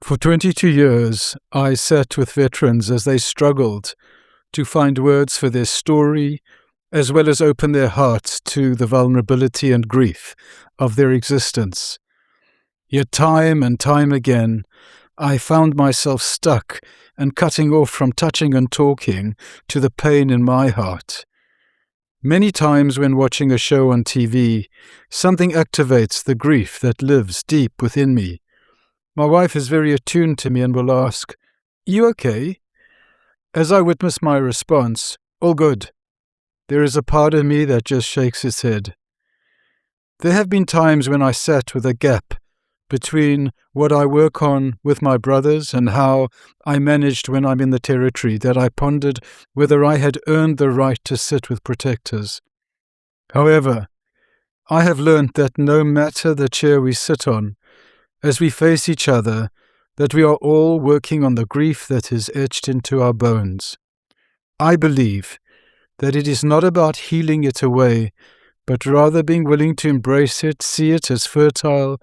For 22 years, I sat with veterans as they struggled to find words for their story, as well as open their hearts to the vulnerability and grief of their existence. Yet time and time again, I found myself stuck and cutting off from touching and talking to the pain in my heart. Many times when watching a show on TV, something activates the grief that lives deep within me. My wife is very attuned to me and will ask, "You okay?" As I witness my response, "All good," there is a part of me that just shakes its head. There have been times when I sat with a gap between what I work on with my brothers and how I managed when I'm in the territory, that I pondered whether I had earned the right to sit with protectors. However, I have learned that no matter the chair we sit on, as we face each other, that we are all working on the grief that is etched into our bones. I believe that it is not about healing it away, but rather being willing to embrace it, see it as fertile,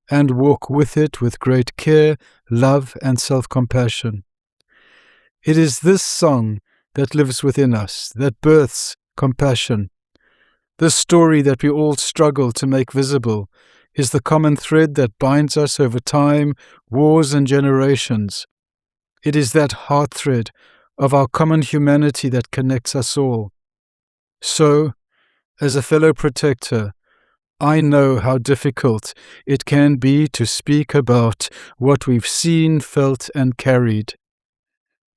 and walk with it with great care, love, and self-compassion. It is this song that lives within us, that births compassion. This story that we all struggle to make visible is the common thread that binds us over time, wars, and generations. It is that heart thread of our common humanity that connects us all. So, as a fellow protector, I know how difficult it can be to speak about what we've seen, felt, and carried.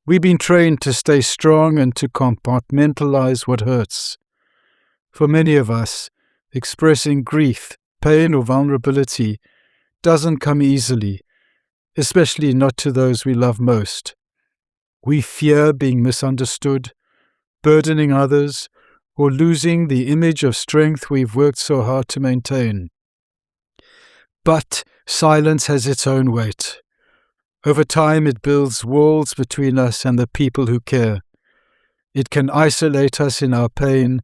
We've been trained to stay strong and to compartmentalise what hurts. For many of us, expressing grief, pain, or vulnerability doesn't come easily, especially not to those we love most. We fear being misunderstood, burdening others, or losing the image of strength we've worked so hard to maintain. But silence has its own weight. Over time, it builds walls between us and the people who care. It can isolate us in our pain,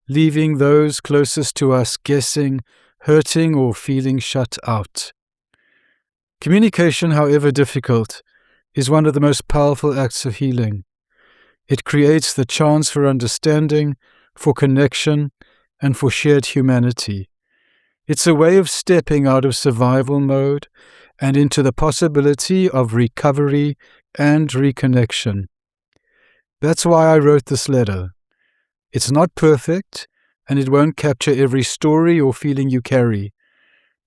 leaving those closest to us guessing, hurting, or feeling shut out. Communication, however difficult, is one of the most powerful acts of healing. It creates the chance for understanding, for connection, and for shared humanity. It's a way of stepping out of survival mode and into the possibility of recovery and reconnection. That's why I wrote this letter. It's not perfect, and it won't capture every story or feeling you carry,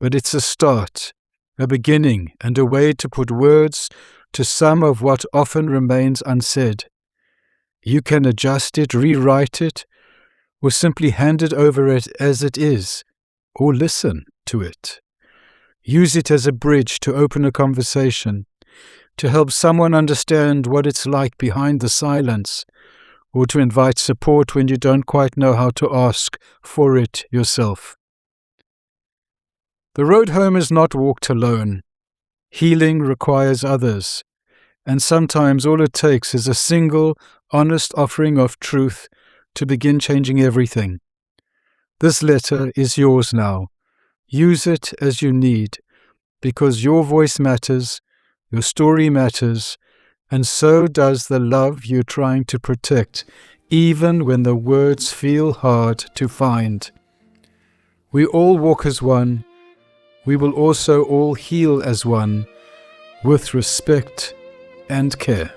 but it's a start, a beginning, and a way to put words to some of what often remains unsaid. You can adjust it, rewrite it, or simply hand it over it as it is, or listen to it. Use it as a bridge to open a conversation, to help someone understand what it's like behind the silence, or to invite support when you don't quite know how to ask for it yourself. The road home is not walked alone. Healing requires others, and sometimes all it takes is a single, honest offering of truth to begin changing everything. This letter is yours now. Use it as you need, because your voice matters, your story matters, and so does the love you're trying to protect, even when the words feel hard to find. We all walk as one. We will also all heal as one, with respect and care.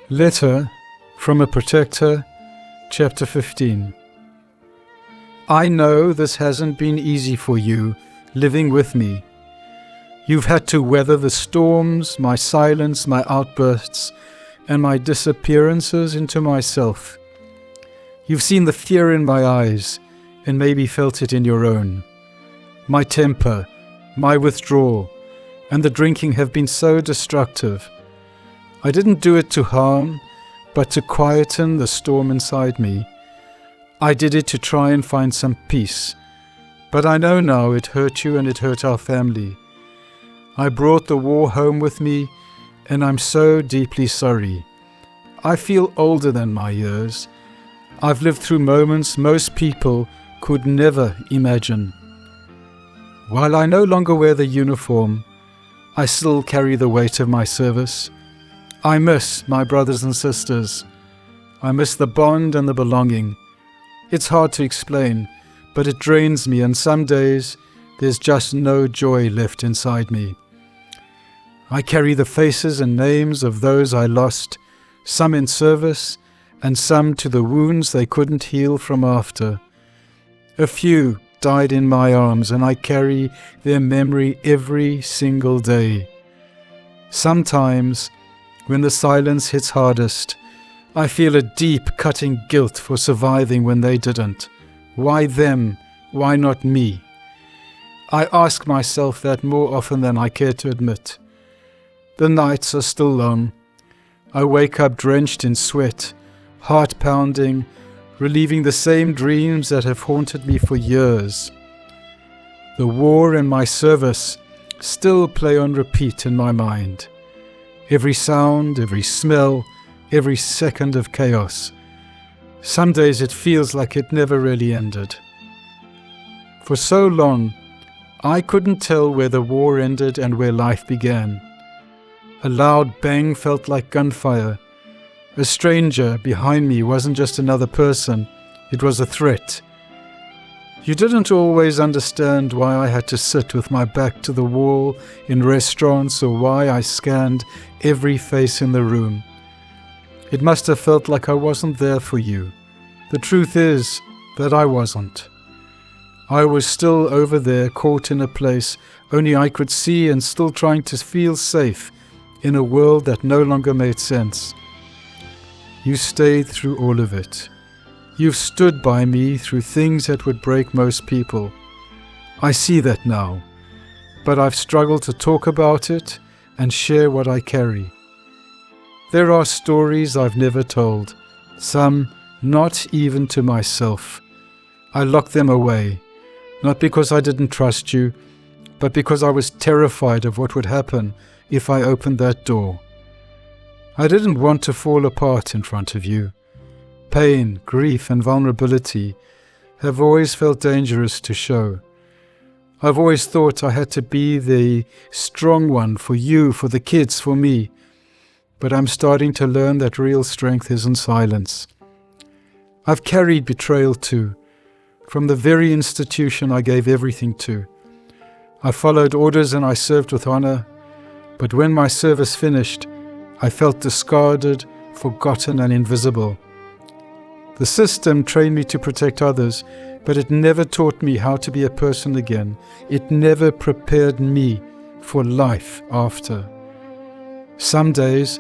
Letter from a Protector, Chapter 15. I know this hasn't been easy for you, living with me. You've had to weather the storms, my silence, my outbursts, and my disappearances into myself. You've seen the fear in my eyes, and maybe felt it in your own. My temper, my withdrawal, and the drinking have been so destructive. I didn't do it to harm, but to quieten the storm inside me. I did it to try and find some peace, but I know now it hurt you and it hurt our family. I brought the war home with me, and I'm so deeply sorry. I feel older than my years. I've lived through moments most people could never imagine. While I no longer wear the uniform, I still carry the weight of my service. I miss my brothers and sisters. I miss the bond and the belonging. It's hard to explain, but it drains me, and some days there's just no joy left inside me. I carry the faces and names of those I lost, some in service and some to the wounds they couldn't heal from after. A few died in my arms, and I carry their memory every single day. Sometimes, when the silence hits hardest, I feel a deep, cutting guilt for surviving when they didn't. Why them? Why not me? I ask myself that more often than I care to admit. The nights are still long. I wake up drenched in sweat, heart pounding, reliving the same dreams that have haunted me for years. The war and my service still play on repeat in my mind. Every sound, every smell, every second of chaos. Some days it feels like it never really ended. For so long, I couldn't tell where the war ended and where life began. A loud bang felt like gunfire. A stranger behind me wasn't just another person, it was a threat. You didn't always understand why I had to sit with my back to the wall in restaurants, or why I scanned every face in the room. It must have felt like I wasn't there for you. The truth is that I wasn't. I was still over there, caught in a place only I could see, and still trying to feel safe in a world that no longer made sense. You stayed through all of it. You've stood by me through things that would break most people. I see that now, but I've struggled to talk about it and share what I carry. There are stories I've never told, some not even to myself. I locked them away, not because I didn't trust you, but because I was terrified of what would happen if I opened that door. I didn't want to fall apart in front of you. Pain, grief, and vulnerability have always felt dangerous to show. I've always thought I had to be the strong one for you, for the kids, for me. But I'm starting to learn that real strength is in silence. I've carried betrayal too, from the very institution I gave everything to. I followed orders and I served with honor, but when my service finished, I felt discarded, forgotten, and invisible. The system trained me to protect others, but it never taught me how to be a person again. It never prepared me for life after. Some days,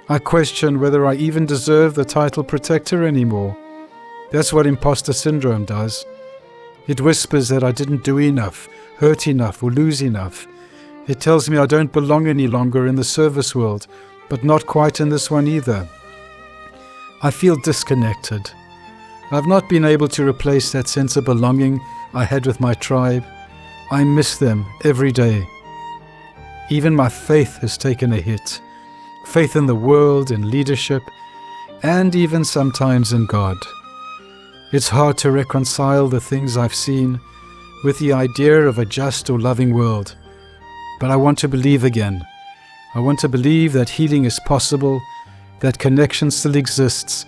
I question whether I even deserve the title protector anymore. That's what imposter syndrome does. It whispers that I didn't do enough, hurt enough, or lose enough. It tells me I don't belong any longer in the service world, but not quite in this one either. I feel disconnected. I've not been able to replace that sense of belonging I had with my tribe. I miss them every day. Even my faith has taken a hit. Faith in the world, in leadership, and even sometimes in God. It's hard to reconcile the things I've seen with the idea of a just or loving world. But I want to believe again. I want to believe that healing is possible, that connection still exists,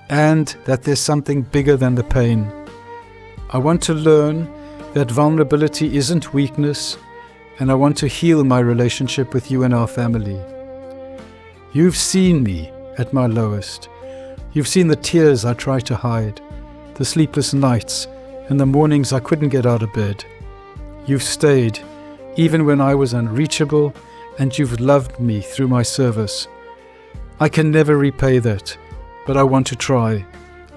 and that there's something bigger than the pain. I want to learn that vulnerability isn't weakness, and I want to heal my relationship with you and our family. You've seen me at my lowest. You've seen the tears I tried to hide, the sleepless nights, and the mornings I couldn't get out of bed. You've stayed, even when I was unreachable, and you've loved me through my service. I can never repay that, but I want to try.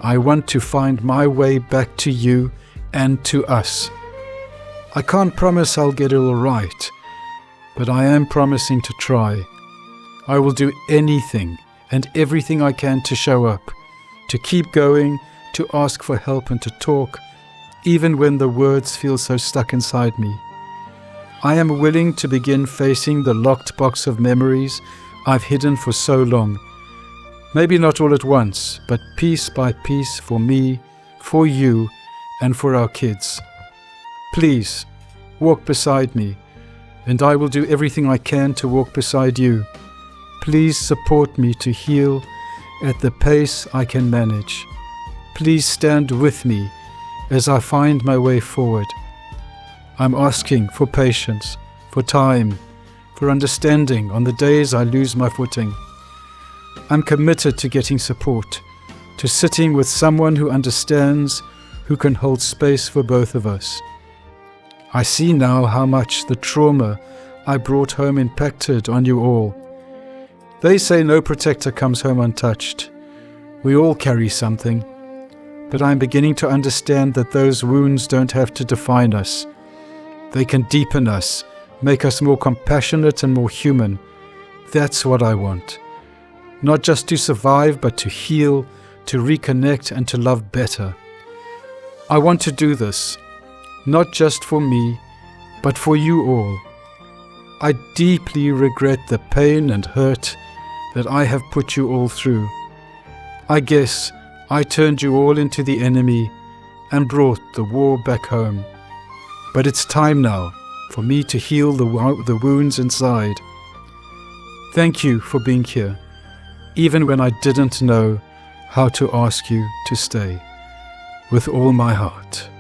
I want to find my way back to you and to us. I can't promise I'll get it all right, but I am promising to try. I will do anything and everything I can to show up, to keep going, to ask for help and to talk, even when the words feel so stuck inside me. I am willing to begin facing the locked box of memories I've hidden for so long. Maybe not all at once, but piece by piece, for me, for you, and for our kids. Please, walk beside me, and I will do everything I can to walk beside you. Please support me to heal at the pace I can manage. Please stand with me as I find my way forward. I'm asking for patience, for time, for understanding on the days I lose my footing. I'm committed to getting support, to sitting with someone who understands, who can hold space for both of us. I see now how much the trauma I brought home impacted on you all. They say no protector comes home untouched. We all carry something, but I'm beginning to understand that those wounds don't have to define us. They can deepen us, make us more compassionate and more human. That's what I want. Not just to survive, but to heal, to reconnect, and to love better. I want to do this, not just for me, but for you all. I deeply regret the pain and hurt that I have put you all through. I guess I turned you all into the enemy and brought the war back home. But it's time now for me to heal the wounds inside. Thank you for being here, even when I didn't know how to ask you to stay. With all my heart.